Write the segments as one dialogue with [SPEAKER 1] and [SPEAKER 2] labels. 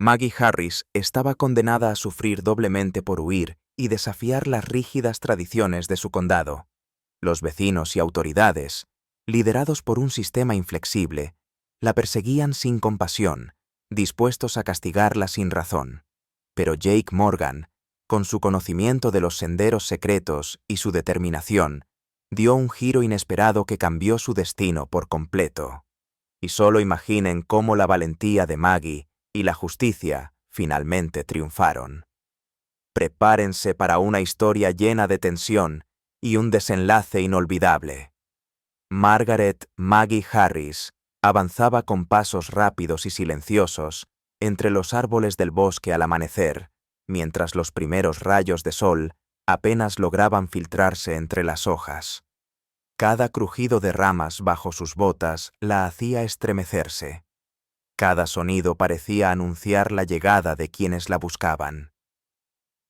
[SPEAKER 1] Maggie Harris estaba condenada a sufrir doblemente por huir y desafiar las rígidas tradiciones de su condado. Los vecinos y autoridades, liderados por un sistema inflexible, la perseguían sin compasión, dispuestos a castigarla sin razón. Pero Jake Morgan, con su conocimiento de los senderos secretos y su determinación, dio un giro inesperado que cambió su destino por completo. Y solo imaginen cómo la valentía de Maggie y la justicia finalmente triunfaron. Prepárense para una historia llena de tensión y un desenlace inolvidable. Margaret Maggie Harris avanzaba con pasos rápidos y silenciosos entre los árboles del bosque al amanecer, mientras los primeros rayos de sol apenas lograban filtrarse entre las hojas. Cada crujido de ramas bajo sus botas la hacía estremecerse. Cada sonido parecía anunciar la llegada de quienes la buscaban.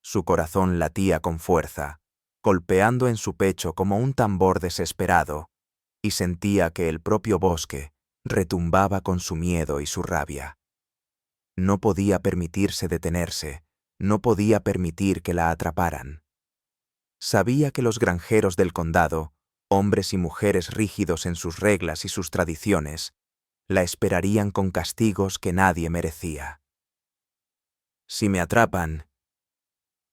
[SPEAKER 1] Su corazón latía con fuerza, golpeando en su pecho como un tambor desesperado, y sentía que el propio bosque retumbaba con su miedo y su rabia. No podía permitirse detenerse, no podía permitir que la atraparan. Sabía que los granjeros del condado, hombres y mujeres rígidos en sus reglas y sus tradiciones, la esperarían con castigos que nadie merecía. Si me atrapan,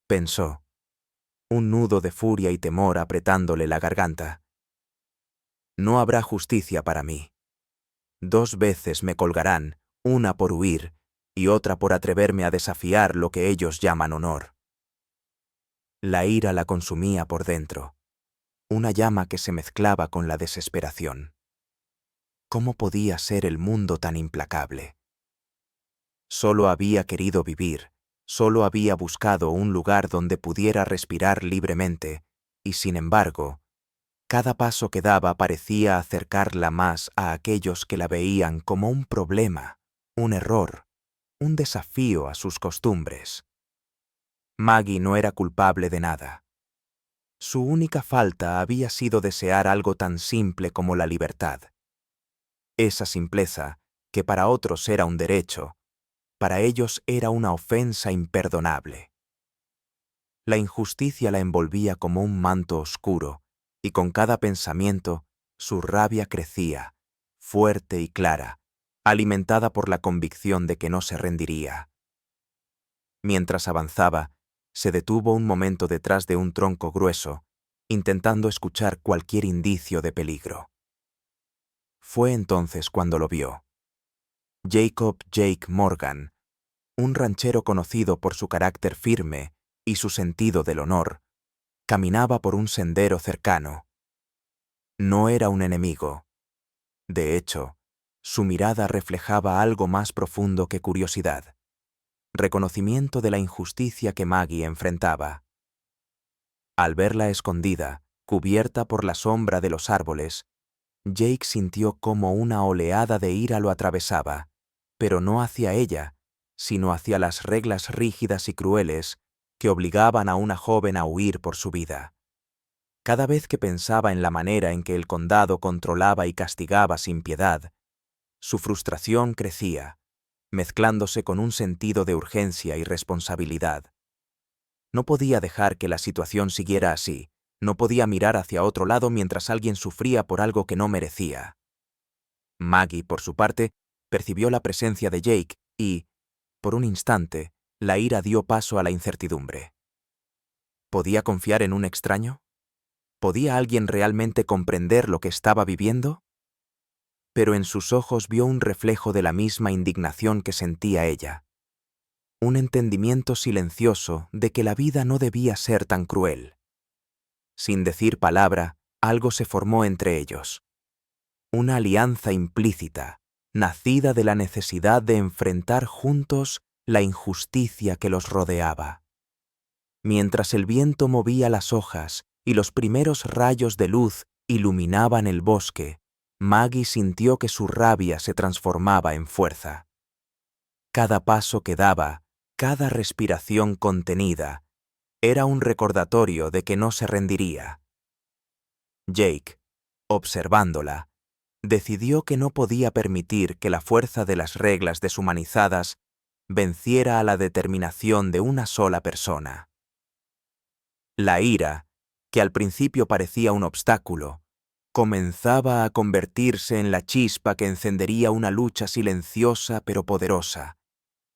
[SPEAKER 1] pensó, un nudo de furia y temor apretándole la garganta. No habrá justicia para mí. 2 veces me colgarán, una por huir y otra por atreverme a desafiar lo que ellos llaman honor. La ira la consumía por dentro, una llama que se mezclaba con la desesperación. ¿Cómo podía ser el mundo tan implacable? Solo había querido vivir, solo había buscado un lugar donde pudiera respirar libremente, y sin embargo, cada paso que daba parecía acercarla más a aquellos que la veían como un problema, un error, un desafío a sus costumbres. Maggie no era culpable de nada. Su única falta había sido desear algo tan simple como la libertad. Esa simpleza, que para otros era un derecho, para ellos era una ofensa imperdonable. La injusticia la envolvía como un manto oscuro, y con cada pensamiento su rabia crecía, fuerte y clara, alimentada por la convicción de que no se rendiría. Mientras avanzaba, se detuvo un momento detrás de un tronco grueso, intentando escuchar cualquier indicio de peligro. Fue entonces cuando lo vio. Jacob Jake Morgan, un ranchero conocido por su carácter firme y su sentido del honor, caminaba por un sendero cercano. No era un enemigo. De hecho, su mirada reflejaba algo más profundo que curiosidad, reconocimiento de la injusticia que Maggie enfrentaba. Al verla escondida, cubierta por la sombra de los árboles, Jake sintió cómo una oleada de ira lo atravesaba, pero no hacia ella, sino hacia las reglas rígidas y crueles que obligaban a una joven a huir por su vida. Cada vez que pensaba en la manera en que el condado controlaba y castigaba sin piedad, su frustración crecía, mezclándose con un sentido de urgencia y responsabilidad. No podía dejar que la situación siguiera así, no podía mirar hacia otro lado mientras alguien sufría por algo que no merecía. Maggie, por su parte, percibió la presencia de Jake y, por un instante, la ira dio paso a la incertidumbre. ¿Podía confiar en un extraño? ¿Podía alguien realmente comprender lo que estaba viviendo? Pero en sus ojos vio un reflejo de la misma indignación que sentía ella. Un entendimiento silencioso de que la vida no debía ser tan cruel. Sin decir palabra, algo se formó entre ellos. Una alianza implícita, nacida de la necesidad de enfrentar juntos la injusticia que los rodeaba. Mientras el viento movía las hojas y los primeros rayos de luz iluminaban el bosque, Maggie sintió que su rabia se transformaba en fuerza. Cada paso que daba, cada respiración contenida, era un recordatorio de que no se rendiría. Jake, observándola, decidió que no podía permitir que la fuerza de las reglas deshumanizadas venciera a la determinación de una sola persona. La ira, que al principio parecía un obstáculo, comenzaba a convertirse en la chispa que encendería una lucha silenciosa pero poderosa,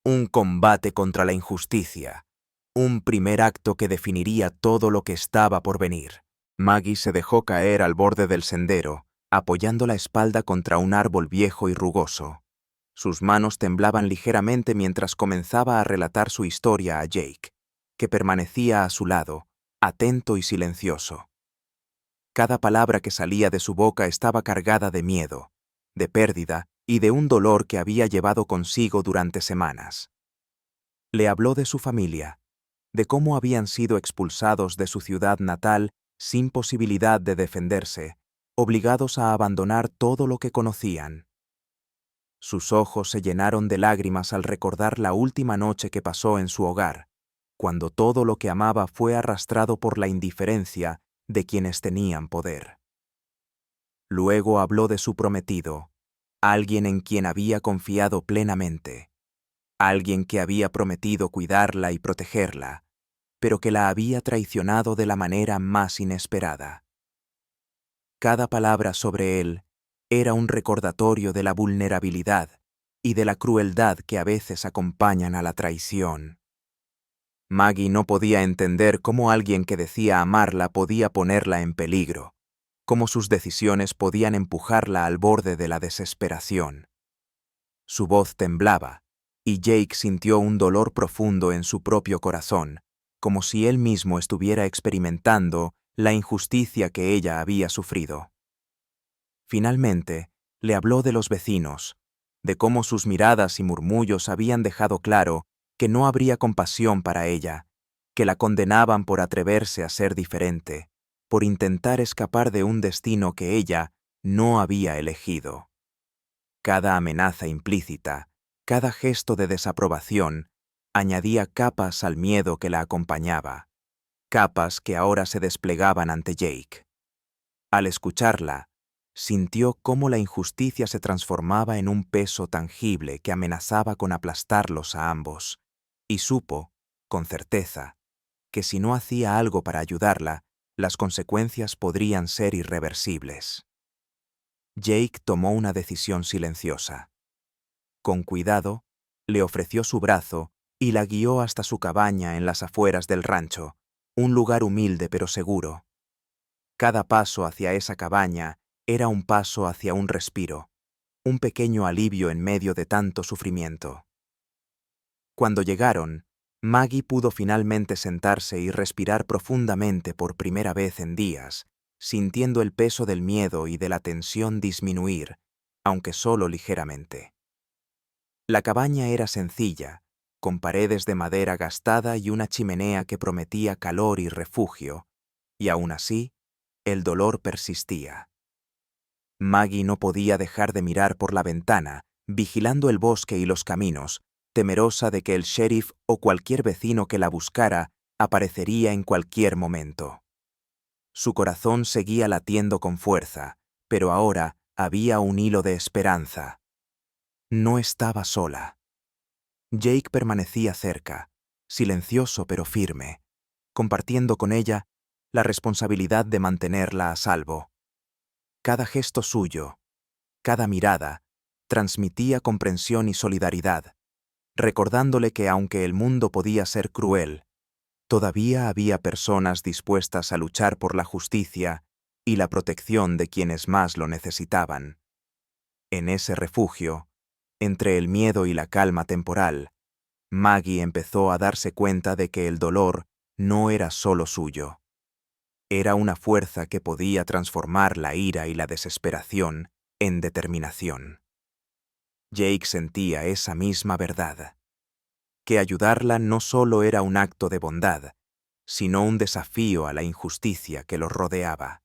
[SPEAKER 1] un combate contra la injusticia, un primer acto que definiría todo lo que estaba por venir. Maggie se dejó caer al borde del sendero, apoyando la espalda contra un árbol viejo y rugoso. Sus manos temblaban ligeramente mientras comenzaba a relatar su historia a Jake, que permanecía a su lado, atento y silencioso. Cada palabra que salía de su boca estaba cargada de miedo, de pérdida y de un dolor que había llevado consigo durante semanas. Le habló de su familia, de cómo habían sido expulsados de su ciudad natal sin posibilidad de defenderse, obligados a abandonar todo lo que conocían. Sus ojos se llenaron de lágrimas al recordar la última noche que pasó en su hogar, cuando todo lo que amaba fue arrastrado por la indiferencia de quienes tenían poder. Luego habló de su prometido, alguien en quien había confiado plenamente, alguien que había prometido cuidarla y protegerla, pero que la había traicionado de la manera más inesperada. Cada palabra sobre él era un recordatorio de la vulnerabilidad y de la crueldad que a veces acompañan a la traición. Maggie no podía entender cómo alguien que decía amarla podía ponerla en peligro, cómo sus decisiones podían empujarla al borde de la desesperación. Su voz temblaba, y Jake sintió un dolor profundo en su propio corazón, como si él mismo estuviera experimentando la injusticia que ella había sufrido. Finalmente, le habló de los vecinos, de cómo sus miradas y murmullos habían dejado claro que no habría compasión para ella, que la condenaban por atreverse a ser diferente, por intentar escapar de un destino que ella no había elegido. Cada amenaza implícita, cada gesto de desaprobación, añadía capas al miedo que la acompañaba, capas que ahora se desplegaban ante Jake. Al escucharla, sintió cómo la injusticia se transformaba en un peso tangible que amenazaba con aplastarlos a ambos, y supo, con certeza, que si no hacía algo para ayudarla, las consecuencias podrían ser irreversibles. Jake tomó una decisión silenciosa. Con cuidado, le ofreció su brazo y la guió hasta su cabaña en las afueras del rancho, un lugar humilde pero seguro. Cada paso hacia esa cabaña era un paso hacia un respiro, un pequeño alivio en medio de tanto sufrimiento. Cuando llegaron, Maggie pudo finalmente sentarse y respirar profundamente por primera vez en días, sintiendo el peso del miedo y de la tensión disminuir, aunque solo ligeramente. La cabaña era sencilla, con paredes de madera gastada y una chimenea que prometía calor y refugio, y aún así, el dolor persistía. Maggie no podía dejar de mirar por la ventana, vigilando el bosque y los caminos, temerosa de que el sheriff o cualquier vecino que la buscara aparecería en cualquier momento. Su corazón seguía latiendo con fuerza, pero ahora había un hilo de esperanza. No estaba sola. Jake permanecía cerca, silencioso pero firme, compartiendo con ella la responsabilidad de mantenerla a salvo. Cada gesto suyo, cada mirada, transmitía comprensión y solidaridad, recordándole que aunque el mundo podía ser cruel, todavía había personas dispuestas a luchar por la justicia y la protección de quienes más lo necesitaban. En ese refugio, entre el miedo y la calma temporal, Maggie empezó a darse cuenta de que el dolor no era solo suyo. Era una fuerza que podía transformar la ira y la desesperación en determinación. Jake sentía esa misma verdad, que ayudarla no solo era un acto de bondad, sino un desafío a la injusticia que los rodeaba.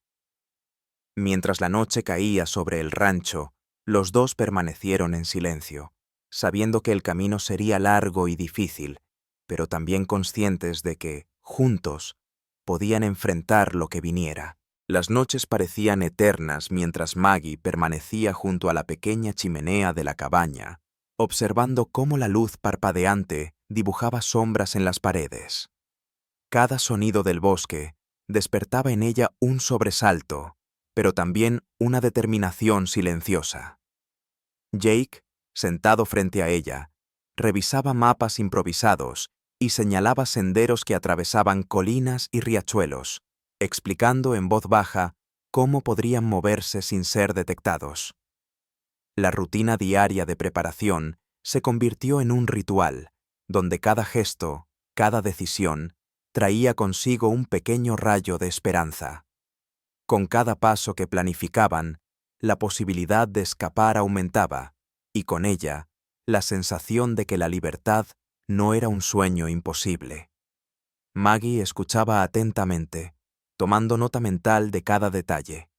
[SPEAKER 1] Mientras la noche caía sobre el rancho, los dos permanecieron en silencio, sabiendo que el camino sería largo y difícil, pero también conscientes de que, juntos, podían enfrentar lo que viniera. Las noches parecían eternas mientras Maggie permanecía junto a la pequeña chimenea de la cabaña, observando cómo la luz parpadeante dibujaba sombras en las paredes. Cada sonido del bosque despertaba en ella un sobresalto, pero también una determinación silenciosa. Jake, sentado frente a ella, revisaba mapas improvisados y señalaba senderos que atravesaban colinas y riachuelos, explicando en voz baja cómo podrían moverse sin ser detectados. La rutina diaria de preparación se convirtió en un ritual, donde cada gesto, cada decisión, traía consigo un pequeño rayo de esperanza. Con cada paso que planificaban, la posibilidad de escapar aumentaba, y con ella, la sensación de que la libertad no era un sueño imposible. Maggie escuchaba atentamente, tomando nota mental de cada detalle.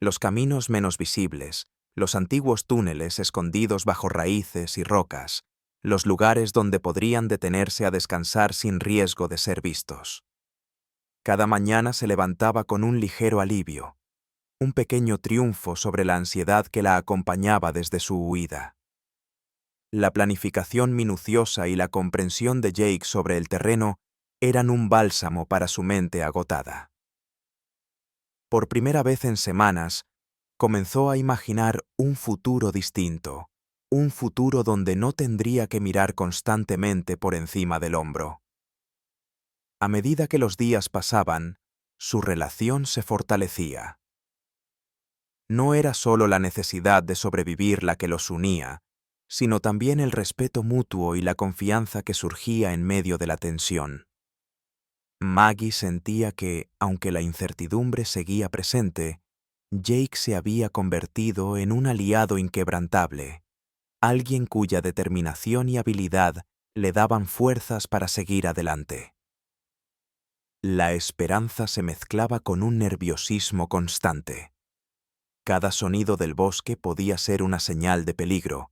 [SPEAKER 1] Los caminos menos visibles, los antiguos túneles escondidos bajo raíces y rocas, los lugares donde podrían detenerse a descansar sin riesgo de ser vistos. Cada mañana se levantaba con un ligero alivio, un pequeño triunfo sobre la ansiedad que la acompañaba desde su huida. La planificación minuciosa y la comprensión de Jake sobre el terreno eran un bálsamo para su mente agotada. Por primera vez en semanas, comenzó a imaginar un futuro distinto, un futuro donde no tendría que mirar constantemente por encima del hombro. A medida que los días pasaban, su relación se fortalecía. No era solo la necesidad de sobrevivir la que los unía, sino también el respeto mutuo y la confianza que surgía en medio de la tensión. Maggie sentía que, aunque la incertidumbre seguía presente, Jake se había convertido en un aliado inquebrantable, alguien cuya determinación y habilidad le daban fuerzas para seguir adelante. La esperanza se mezclaba con un nerviosismo constante. Cada sonido del bosque podía ser una señal de peligro,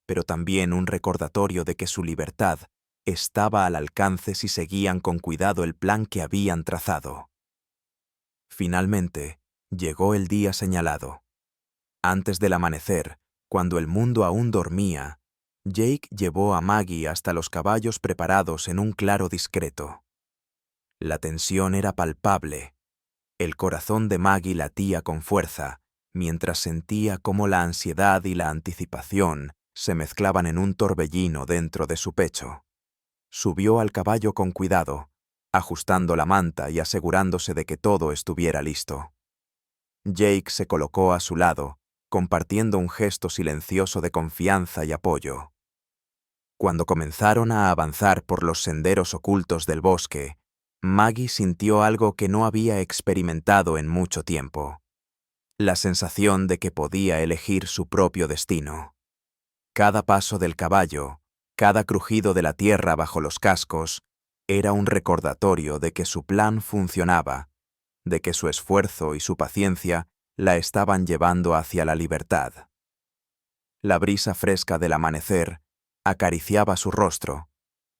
[SPEAKER 1] pero también un recordatorio de que su libertad estaba al alcance si seguían con cuidado el plan que habían trazado. Finalmente, llegó el día señalado. Antes del amanecer, cuando el mundo aún dormía, Jake llevó a Maggie hasta los caballos preparados en un claro discreto. La tensión era palpable. El corazón de Maggie latía con fuerza, mientras sentía cómo la ansiedad y la anticipación se mezclaban en un torbellino dentro de su pecho. Subió al caballo con cuidado, ajustando la manta y asegurándose de que todo estuviera listo. Jake se colocó a su lado, compartiendo un gesto silencioso de confianza y apoyo. Cuando comenzaron a avanzar por los senderos ocultos del bosque, Maggie sintió algo que no había experimentado en mucho tiempo: la sensación de que podía elegir su propio destino. Cada paso del caballo, cada crujido de la tierra bajo los cascos, era un recordatorio de que su plan funcionaba, de que su esfuerzo y su paciencia la estaban llevando hacia la libertad. La brisa fresca del amanecer acariciaba su rostro,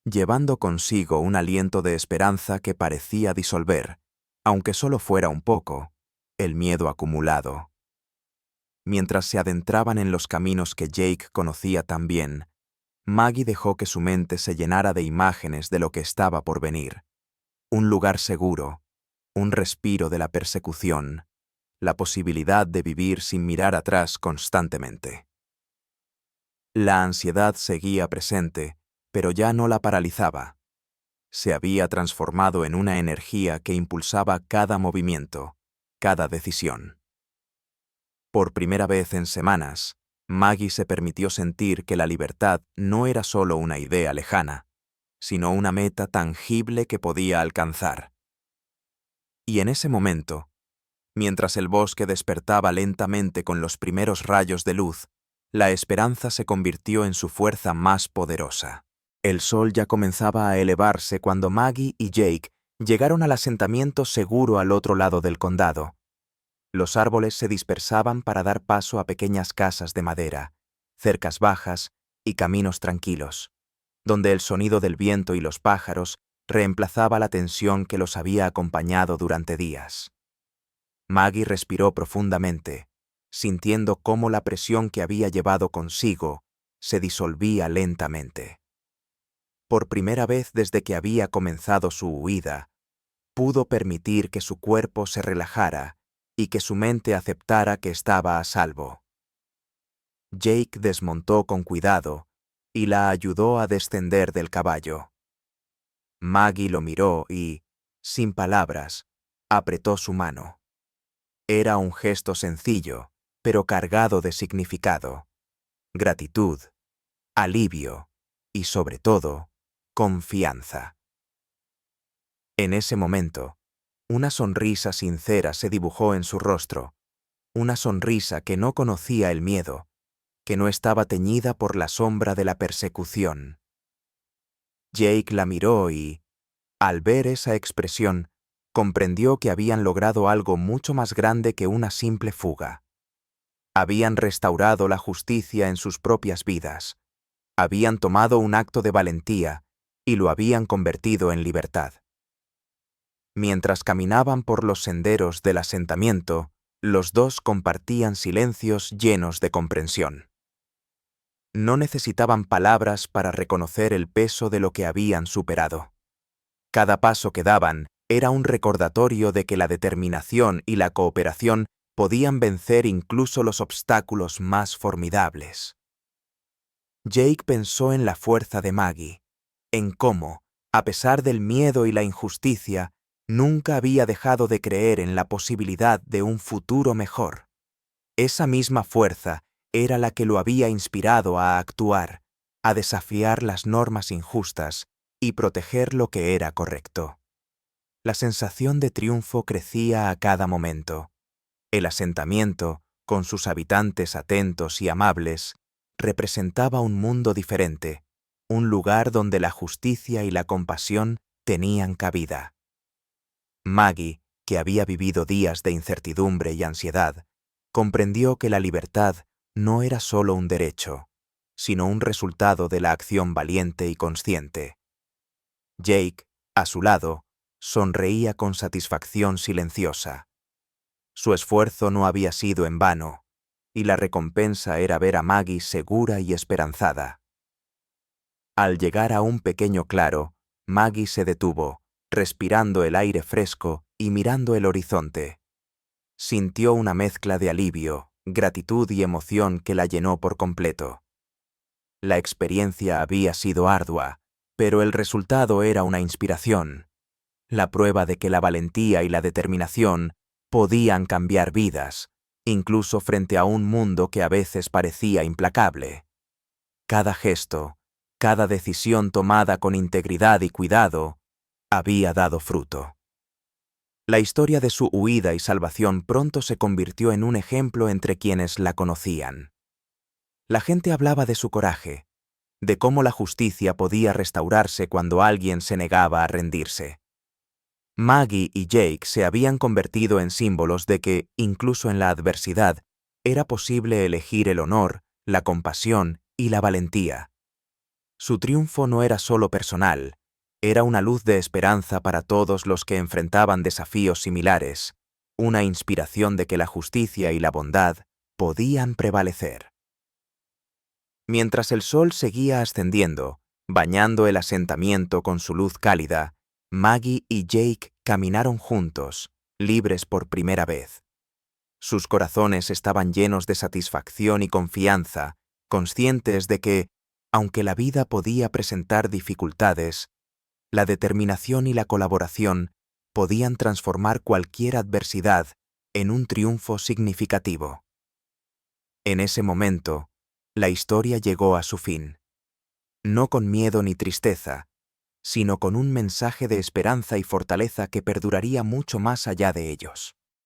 [SPEAKER 1] llevando consigo un aliento de esperanza que parecía disolver, aunque solo fuera un poco, el miedo acumulado. Mientras se adentraban en los caminos que Jake conocía tan bien, Maggie dejó que su mente se llenara de imágenes de lo que estaba por venir. Un lugar seguro, un respiro de la persecución, la posibilidad de vivir sin mirar atrás constantemente. La ansiedad seguía presente, pero ya no la paralizaba. Se había transformado en una energía que impulsaba cada movimiento, cada decisión. Por primera vez en semanas, Maggie se permitió sentir que la libertad no era solo una idea lejana, sino una meta tangible que podía alcanzar. Y en ese momento, mientras el bosque despertaba lentamente con los primeros rayos de luz, la esperanza se convirtió en su fuerza más poderosa. El sol ya comenzaba a elevarse cuando Maggie y Jake llegaron al asentamiento seguro al otro lado del condado. Los árboles se dispersaban para dar paso a pequeñas casas de madera, cercas bajas y caminos tranquilos, donde el sonido del viento y los pájaros reemplazaba la tensión que los había acompañado durante días. Maggie respiró profundamente, sintiendo cómo la presión que había llevado consigo se disolvía lentamente. Por primera vez desde que había comenzado su huida, pudo permitir que su cuerpo se relajara y que su mente aceptara que estaba a salvo. Jake desmontó con cuidado y la ayudó a descender del caballo. Maggie lo miró y, sin palabras, apretó su mano. Era un gesto sencillo, pero cargado de significado, gratitud, alivio y, sobre todo, confianza. En ese momento, una sonrisa sincera se dibujó en su rostro, una sonrisa que no conocía el miedo, que no estaba teñida por la sombra de la persecución. Jake la miró y, al ver esa expresión, comprendió que habían logrado algo mucho más grande que una simple fuga. Habían restaurado la justicia en sus propias vidas. Habían tomado un acto de valentía y lo habían convertido en libertad. Mientras caminaban por los senderos del asentamiento, los dos compartían silencios llenos de comprensión. No necesitaban palabras para reconocer el peso de lo que habían superado. Cada paso que daban era un recordatorio de que la determinación y la cooperación podían vencer incluso los obstáculos más formidables. Jake pensó en la fuerza de Maggie, en cómo, a pesar del miedo y la injusticia, nunca había dejado de creer en la posibilidad de un futuro mejor. Esa misma fuerza era la que lo había inspirado a actuar, a desafiar las normas injustas y proteger lo que era correcto. La sensación de triunfo crecía a cada momento. El asentamiento, con sus habitantes atentos y amables, representaba un mundo diferente, un lugar donde la justicia y la compasión tenían cabida. Maggie, que había vivido días de incertidumbre y ansiedad, comprendió que la libertad no era solo un derecho, sino un resultado de la acción valiente y consciente. Jake, a su lado, sonreía con satisfacción silenciosa. Su esfuerzo no había sido en vano, y la recompensa era ver a Maggie segura y esperanzada. Al llegar a un pequeño claro, Maggie se detuvo, respirando el aire fresco y mirando el horizonte. Sintió una mezcla de alivio, gratitud y emoción que la llenó por completo. La experiencia había sido ardua, pero el resultado era una inspiración, la prueba de que la valentía y la determinación podían cambiar vidas, incluso frente a un mundo que a veces parecía implacable. Cada gesto, cada decisión tomada con integridad y cuidado, había dado fruto. La historia de su huida y salvación pronto se convirtió en un ejemplo entre quienes la conocían. La gente hablaba de su coraje, de cómo la justicia podía restaurarse cuando alguien se negaba a rendirse. Maggie y Jake se habían convertido en símbolos de que, incluso en la adversidad, era posible elegir el honor, la compasión y la valentía. Su triunfo no era solo personal, era una luz de esperanza para todos los que enfrentaban desafíos similares, una inspiración de que la justicia y la bondad podían prevalecer. Mientras el sol seguía ascendiendo, bañando el asentamiento con su luz cálida, Maggie y Jake caminaron juntos, libres por primera vez. Sus corazones estaban llenos de satisfacción y confianza, conscientes de que, aunque la vida podía presentar dificultades, la determinación y la colaboración podían transformar cualquier adversidad en un triunfo significativo. En ese momento, la historia llegó a su fin, no con miedo ni tristeza, sino con un mensaje de esperanza y fortaleza que perduraría mucho más allá de ellos.